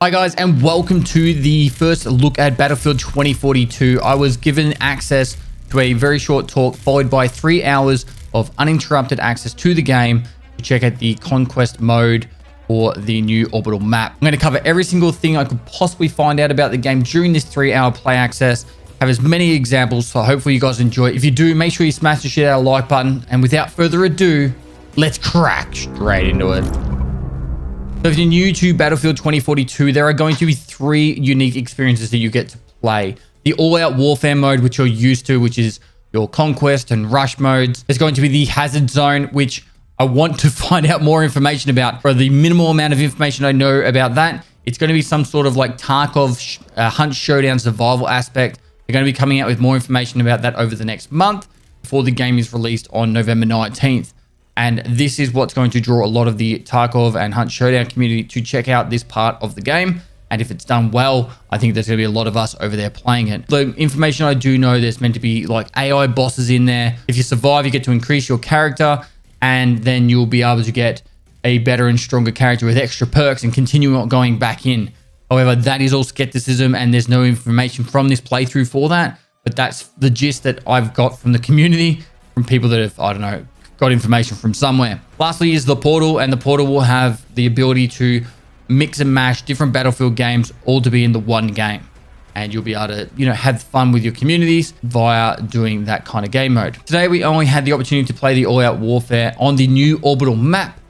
Hi guys, and welcome to the first look at Battlefield 2042. I was given access to a very short talk followed by 3 hours of uninterrupted access to the game to check out the conquest mode for the new orbital map. I'm going to cover every single thing I could possibly find out about the game during this 3-hour play access. Have as many examples, so hopefully you guys enjoy it. If you do, make sure you smash the shit out of the like button. And without further ado, let's crack straight into it. So if you're new to Battlefield 2042, there are going to be 3 unique experiences that you get to play. The all-out warfare mode, which you're used to, which is your conquest and rush modes. There's going to be the hazard zone, which I want to find out more information about. For the minimal amount of information I know about that, it's going to be some sort of like Tarkov hunt showdown survival aspect. They're going to be coming out with more information about that over the next month before the game is released on November 19th. And this is what's going to draw a lot of the Tarkov and Hunt Showdown community to check out this part of the game. And if it's done well, I think there's going to be a lot of us over there playing it. The information I do know, there's meant to be like AI bosses in there. If you survive, you get to increase your character, and then you'll be able to get a better and stronger character with extra perks and continue on going back in. However, that is all skepticism, and there's no information from this playthrough for that. But that's the gist that I've got from the community, from people that have, I don't know, got information from somewhere. Lastly is the portal, and the portal will have the ability to mix and mash different Battlefield games all to be in the one game. And you'll be able to, have fun with your communities via doing that kind of game mode. Today, we only had the opportunity to play the all-out warfare on the new orbital map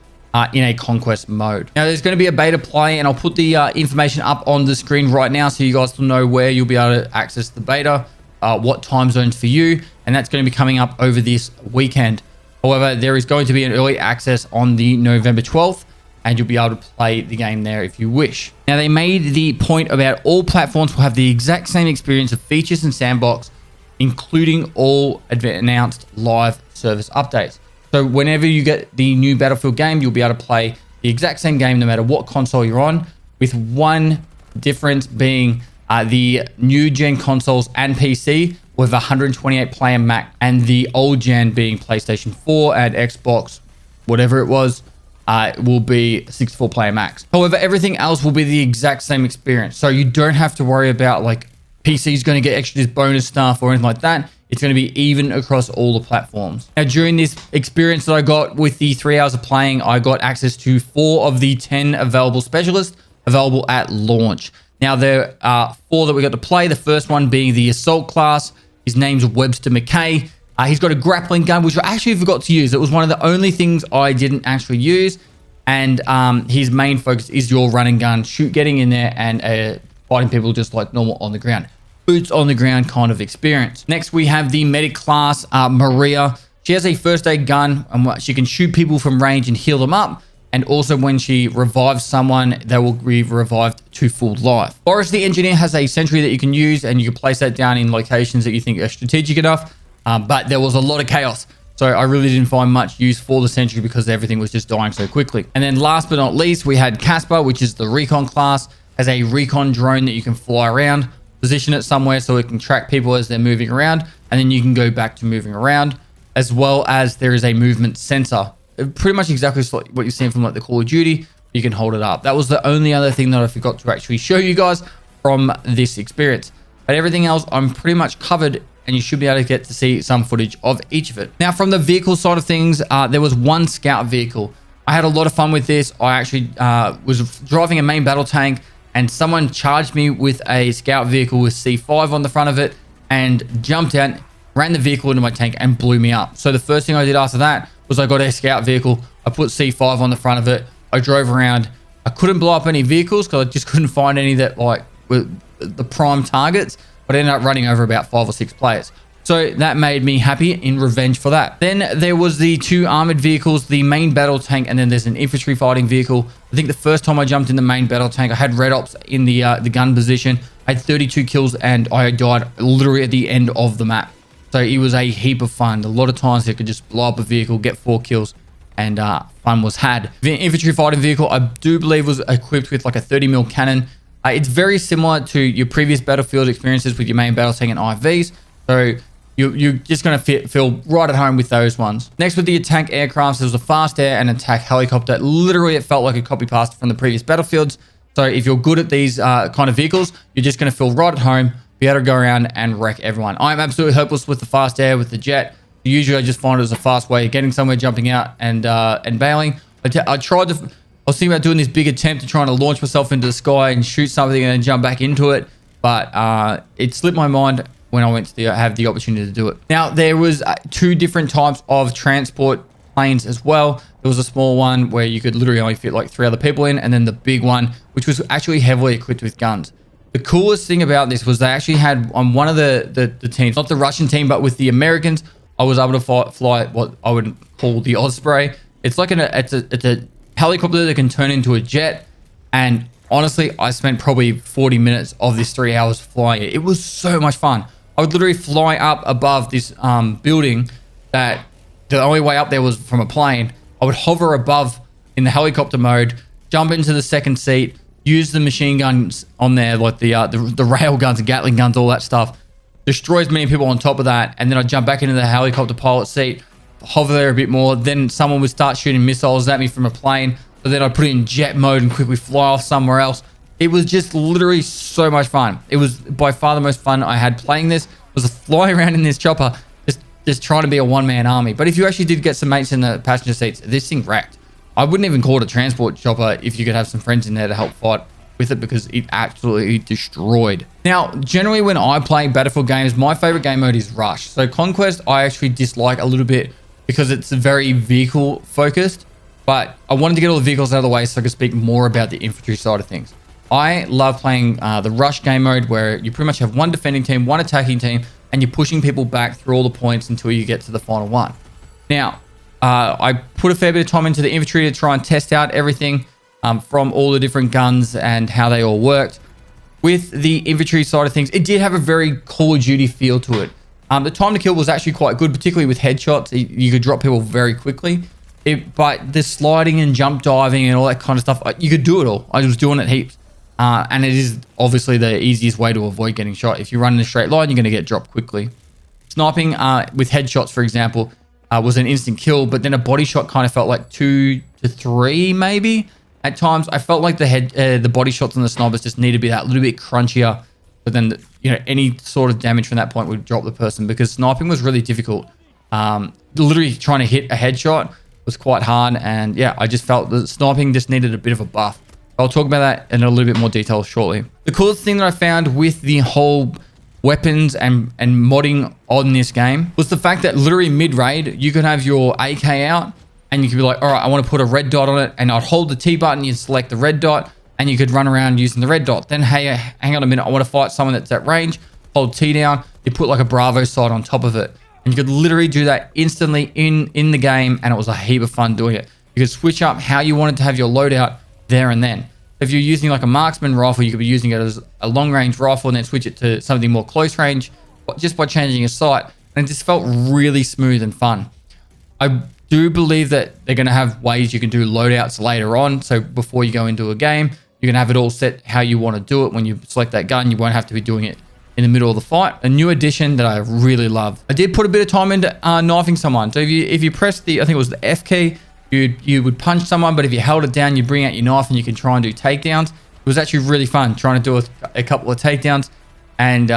in a conquest mode. Now, there's going to be a beta play, and I'll put the information up on the screen right now so you guys will know where you'll be able to access the beta, what time zones for you, and that's going to be coming up over this weekend. However, there is going to be an early access on the November 12th, and you'll be able to play the game there if you wish. Now, they made the point about all platforms will have the exact same experience of features and sandbox, including all announced live service updates. So whenever you get the new Battlefield game, you'll be able to play the exact same game no matter what console you're on, with one difference being the new gen consoles and PC with 128 player max, and the old gen being PlayStation 4 and Xbox, whatever it was, will be 64 player max. However, everything else will be the exact same experience. So you don't have to worry about like PC's going to get extra bonus stuff or anything like that. It's going to be even across all the platforms. Now, during this experience that I got with the 3 hours of playing, I got access to 4 of the 10 available specialists available at launch. Now, there are 4 that we got to play. The first one being the assault class. His name's Webster McKay. He's got a grappling gun, which I actually forgot to use. It was one of the only things I didn't actually use. And his main focus is your running gun, getting in there and fighting people just like normal on the ground. Boots on the ground kind of experience. Next, we have the medic class, Maria. She has a first aid gun, and she can shoot people from range and heal them up. And also when she revives someone, they will be revived to full life. Boris the engineer has a sentry that you can use, and you can place that down in locations that you think are strategic enough. But there was a lot of chaos. So I really didn't find much use for the sentry because everything was just dying so quickly. And then last but not least, we had Casper, which is the recon class. Has a recon drone that you can fly around, position it somewhere so it can track people as they're moving around, and then you can go back to moving around, as well as there is a movement sensor. Pretty much exactly what you're seeing from like the Call of Duty. You can hold it up. That was the only other thing that I forgot to actually show you guys from this experience. But everything else I'm pretty much covered, and you should be able to get to see some footage of each of it. Now, from the vehicle side of things, there was one scout vehicle. I had a lot of fun with this. I actually was driving a main battle tank, and someone charged me with a scout vehicle with C5 on the front of it and jumped out, ran the vehicle into my tank and blew me up. So the first thing I did after that was I got a scout vehicle. I put C5 on the front of it. I drove around. I couldn't blow up any vehicles because I just couldn't find any that like were the prime targets, but I ended up running over about 5 or 6 players. So that made me happy in revenge for that. Then there was the 2 armored vehicles, the main battle tank, and then there's an infantry fighting vehicle. I think the first time I jumped in the main battle tank, I had red ops in the gun position. I had 32 kills, and I died literally at the end of the map. So it was a heap of fun. A lot of times I could just blow up a vehicle, get 4 kills, and fun was had. The infantry fighting vehicle, I do believe, was equipped with like a 30mm cannon. It's very similar to your previous Battlefield experiences with your main battle tank and IVs. So you're just going to feel right at home with those ones. Next, with the attack aircrafts, there was a fast air and attack helicopter. Literally, it felt like a copy paste from the previous Battlefields. So if you're good at these kind of vehicles, you're just going to feel right at home, be able to go around and wreck everyone. I'm absolutely hopeless with the fast air, with the jet. Usually I just find it as a fast way of getting somewhere, jumping out and bailing. I tried to, I was thinking about doing this big attempt to trying to launch myself into the sky and shoot something and then jump back into it. But it slipped my mind when I went to have the opportunity to do it. Now, there was 2 different types of transport planes as well. There was a small one where you could literally only fit like 3 other people in, and then the big one, which was actually heavily equipped with guns. The coolest thing about this was they actually had on one of the teams, not the Russian team, but with the Americans, I was able to fly what I would call the Osprey. It's like it's a helicopter that can turn into a jet. And honestly, I spent probably 40 minutes of this 3 hours flying it. It was so much fun. I would literally fly up above this building that the only way up there was from a plane. I would hover above in the helicopter mode, jump into the second seat, use the machine guns on there, like the rail guns and Gatling guns, all that stuff. Destroy as many people on top of that, and then I'd jump back into the helicopter pilot seat, hover there a bit more. Then someone would start shooting missiles at me from a plane. So then I'd put it in jet mode and quickly fly off somewhere else. It was just literally so much fun. It was by far the most fun I had playing this. Was flying around in this chopper, just trying to be a one-man army. But if you actually did get some mates in the passenger seats, this thing wrecked. I wouldn't even call it a transport chopper if you could have some friends in there to help fight with it, because it absolutely destroyed. Now, generally when I play Battlefield games, my favorite game mode is Rush. So Conquest, I actually dislike a little bit because it's very vehicle focused, but I wanted to get all the vehicles out of the way so I could speak more about the infantry side of things. I love playing the Rush game mode, where you pretty much have one defending team, one attacking team, and you're pushing people back through all the points until you get to the final one. Now, I put a fair bit of time into the infantry to try and test out everything from all the different guns and how they all worked. With the infantry side of things, it did have a very Call of Duty feel to it. The time to kill was actually quite good, particularly with headshots. You could drop people very quickly. But the sliding and jump diving and all that kind of stuff, you could do it all. I was doing it heaps. And it is obviously the easiest way to avoid getting shot. If you run in a straight line, you're going to get dropped quickly. Sniping with headshots, for example, was an instant kill, but then a body shot kind of felt like 2 to 3 maybe. At times, I felt like the body shots on the snipers just need to be that little bit crunchier. But then, any sort of damage from that point would drop the person, because sniping was really difficult. Literally trying to hit a headshot was quite hard. And yeah, I just felt that sniping just needed a bit of a buff. I'll talk about that in a little bit more detail shortly. The coolest thing that I found with the whole weapons and modding on this game was the fact that literally mid-raid, you could have your AK out and you could be like, all right, I want to put a red dot on it. And I'd hold the T button, you'd select the red dot, and you could run around using the red dot. Then, hey, hang on a minute, I want to fight someone that's at range. Hold T down, you put like a Bravo sight on top of it. And you could literally do that instantly in the game, and it was a heap of fun doing it. You could switch up how you wanted to have your loadout there and then. If you're using like a marksman rifle, you could be using it as a long range rifle and then switch it to something more close range just by changing your sight. And it just felt really smooth and fun. I do believe that they're going to have ways you can do loadouts later on. So before you go into a game, you can have it all set how you want to do it. When you select that gun, you won't have to be doing it in the middle of the fight. A new addition that I really love. I did put a bit of time into knifing someone. So if you press the, I think it was the F key, you would punch someone, but if you held it down, you bring out your knife and you can try and do takedowns. It was actually really fun trying to do a couple of takedowns. And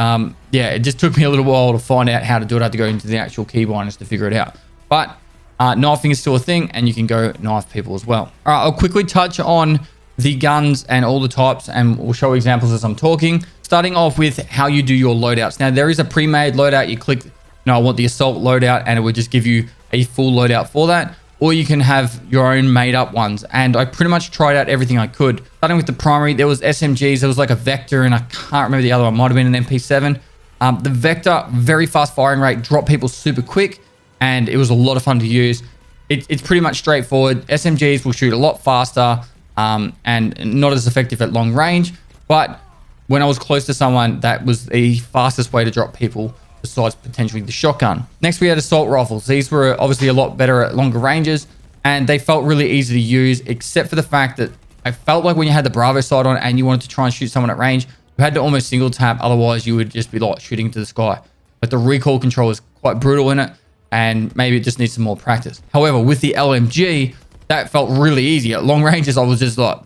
yeah, it just took me a little while to find out how to do it. I had to go into the actual keybinders to figure it out. But knifing is still a thing, and you can go knife people as well. All right, I'll quickly touch on the guns and all the types, and we'll show examples as I'm talking. Starting off with how you do your loadouts. Now, there is a pre-made loadout. You click, I want the assault loadout, and it would just give you a full loadout for that. Or you can have your own made up ones. And I pretty much tried out everything I could. Starting with the primary, there was SMGs, there was like a Vector, and I can't remember the other one. Might have been an MP7. The Vector, very fast firing rate, dropped people super quick, and it was a lot of fun to use. It's pretty much straightforward. SMGs will shoot a lot faster and not as effective at long range. But when I was close to someone, that was the fastest way to drop people, besides potentially the shotgun. Next, we had assault rifles. These were obviously a lot better at longer ranges, and they felt really easy to use, except for the fact that I felt like when you had the Bravo sight on and you wanted to try and shoot someone at range, you had to almost single tap, otherwise you would just be like shooting into the sky. But the recoil control is quite brutal in it, and maybe it just needs some more practice. However, with the LMG, that felt really easy. At long ranges, I was just like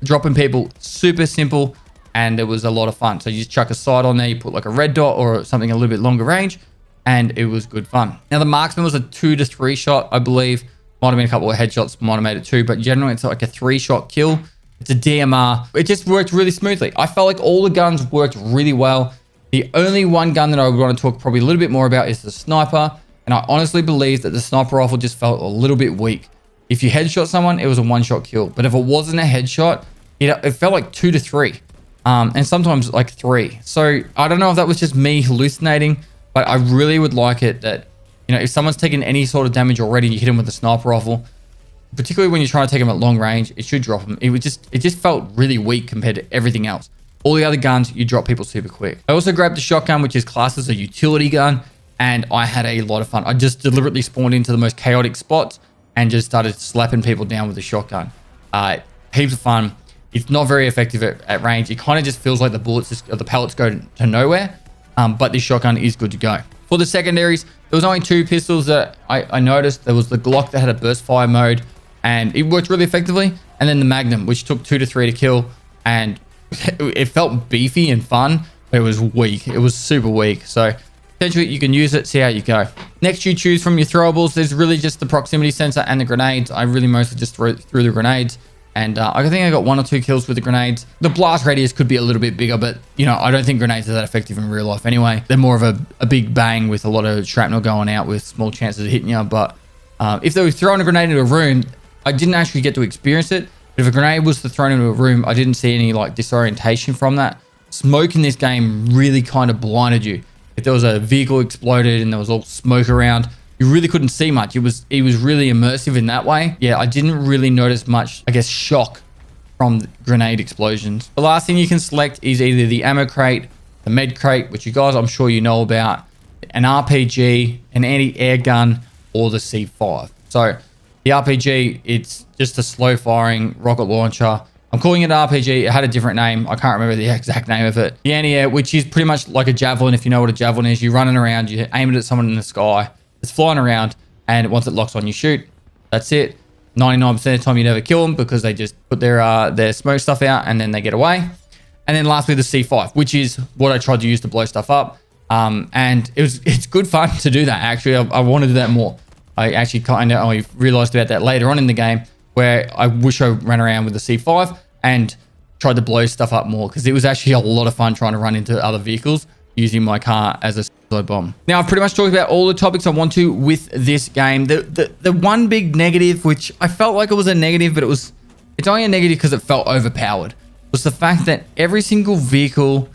dropping people, super simple, and it was a lot of fun. So you just chuck a sight on there, you put like a red dot or something a little bit longer range, and it was good fun. Now the marksman was a 2 to 3 shot, I believe. Might have been a couple of headshots, might have made it 2, but generally it's like a 3-shot kill. It's a DMR. It just worked really smoothly. I felt like all the guns worked really well. The only one gun that I would want to talk probably a little bit more about is the sniper. And I honestly believe that the sniper rifle just felt a little bit weak. If you headshot someone, it was a 1-shot kill. But if it wasn't a headshot, it felt like 2 to 3. And sometimes like 3. So I don't know if that was just me hallucinating, but I really would like it that, you know, if someone's taken any sort of damage already, you hit them with a sniper rifle, particularly when you're trying to take them at long range, it should drop them. It just felt really weak compared to everything else. All the other guns, you drop people super quick. I also grabbed the shotgun, which is classed as a utility gun, and I had a lot of fun. I just deliberately spawned into the most chaotic spots and just started slapping people down with the shotgun. Heaps of fun. It's not very effective at range. It kind of just feels like the bullets, the pellets go to nowhere, but this shotgun is good to go. For the secondaries, there was only 2 pistols that I noticed. There was the Glock that had a burst fire mode, and it worked really effectively. And then the Magnum, which took 2 to 3 to kill, and it felt beefy and fun, but it was weak. It was super weak. So potentially you can use it, see how you go. Next, you choose from your throwables. There's really just the proximity sensor and the grenades. I really mostly just threw the grenades. And I think I got 1 or 2 kills with the grenades. The blast radius could be a little bit bigger, but, you know, I don't think grenades are that effective in real life anyway. They're more of a big bang with a lot of shrapnel going out with small chances of hitting you. But if they were throwing a grenade into a room, I didn't actually get to experience it. But if a grenade was thrown into a room, I didn't see any, like, disorientation from that. Smoke in this game really kind of blinded you. If there was a vehicle exploded and there was all smoke around, you really couldn't see much. It was really immersive in that way. Yeah, I didn't really notice much, I guess, shock from grenade explosions. The last thing you can select is either the ammo crate, the med crate, which you guys I'm sure you know about, an RPG, an anti-air gun, or the C5. So the RPG, it's just a slow firing rocket launcher. I'm calling it RPG. It had a different name. I can't remember the exact name of it. The anti-air, which is pretty much like a javelin. If you know what a javelin is, you're running around, you aim it at someone in the sky. It's flying around, and once it locks on, you shoot. That's it. 99% of the time, you never kill them because they just put their smoke stuff out, and then they get away. And then lastly, the C5, which is what I tried to use to blow stuff up. And it's good fun to do that. Actually, I want to do that more. I actually I realized about that later on in the game, where I wish I ran around with the C5 and tried to blow stuff up more, because it was actually a lot of fun trying to run into other vehicles using my car as a suicide bomb. Now, I've pretty much talked about all the topics I want to with this game. The one big negative, which I felt like it was a negative, but it's only a negative because it felt overpowered, was the fact that every single vehicle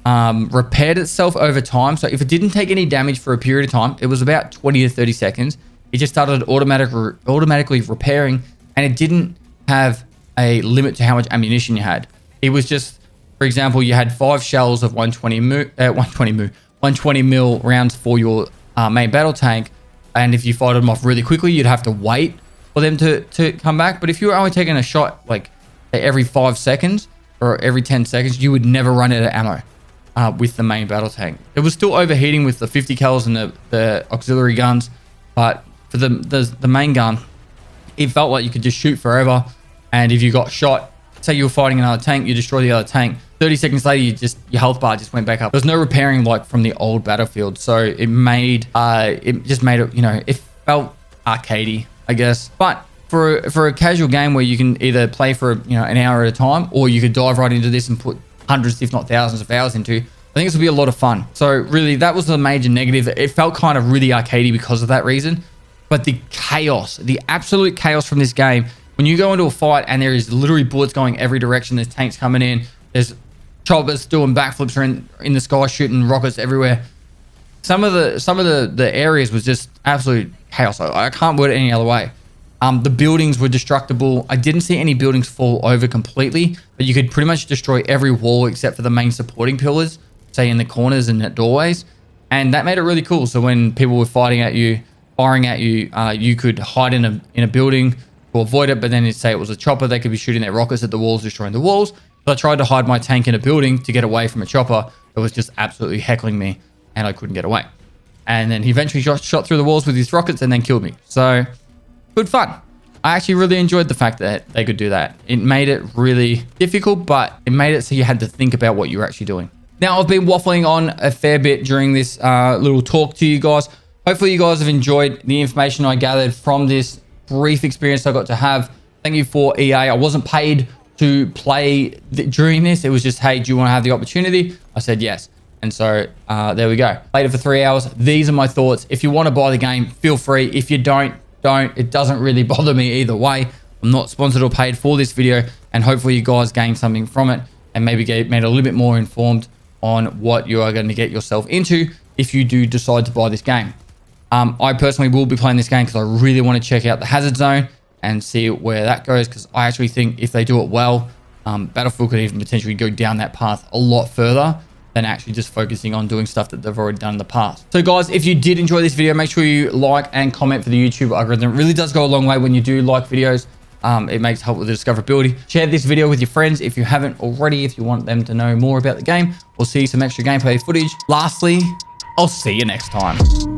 repaired itself over time. So if it didn't take any damage for a period of time, it was about 20 to 30 seconds. It just started automatically repairing, and it didn't have a limit to how much ammunition you had. It was just, for example, you had 5 shells of 120 mil rounds for your main battle tank, and if you fired them off really quickly, you'd have to wait for them to come back. But if you were only taking a shot like every 5 seconds or every 10 seconds, you would never run out of ammo with the main battle tank. It was still overheating with the 50 cals and the auxiliary guns, but for the main gun, it felt like you could just shoot forever. And if you got shot, say you were fighting another tank, you destroy the other tank, 30 seconds later, your health bar just went back up. There's no repairing like from the old Battlefield. So it just made it, you know, it felt arcadey, I guess. But for a casual game where you can either play for, you know, an hour at a time, or you could dive right into this and put hundreds, if not thousands of hours into, I think this would be a lot of fun. So really, that was the major negative. It felt kind of really arcadey because of that reason. But the chaos, the absolute chaos from this game, when you go into a fight and there is literally bullets going every direction, there's tanks coming in, there's choppers doing backflips in the sky, shooting rockets everywhere. Some of the areas was just absolute chaos. I can't word it any other way. The buildings were destructible. I didn't see any buildings fall over completely, but you could pretty much destroy every wall except for the main supporting pillars, say in the corners and at doorways. And that made it really cool. So when people were fighting at you, firing at you, you could hide in a building to avoid it. But then say it was a chopper, they could be shooting their rockets at the walls, destroying the walls. So I tried to hide my tank in a building to get away from a chopper that was just absolutely heckling me, and I couldn't get away. And then he eventually shot through the walls with his rockets and then killed me. So good fun. I actually really enjoyed the fact that they could do that. It made it really difficult, but it made it so you had to think about what you were actually doing. Now, I've been waffling on a fair bit during this little talk to you guys. Hopefully, you guys have enjoyed the information I gathered from this brief experience I got to have. Thank you for EA. I wasn't paid to play during this. It was just, hey, do you want to have the opportunity? I said yes. And so there we go. Played it for 3 hours. These are my thoughts. If you want to buy the game, feel free. If you don't. It doesn't really bother me either way. I'm not sponsored or paid for this video, and hopefully you guys gain something from it and maybe get made a little bit more informed on what you are going to get yourself into if you do decide to buy this game. I personally will be playing this game because I really want to check out the hazard zone and see where that goes, because I actually think if they do it well, Battlefield could even potentially go down that path a lot further than actually just focusing on doing stuff that they've already done in the past. So guys, if you did enjoy this video, make sure you like and comment for the YouTube algorithm. It really does go a long way when you do like videos. It makes help with the discoverability. Share this video with your friends if you haven't already, if you want them to know more about the game or see some extra gameplay footage. Lastly, I'll see you next time.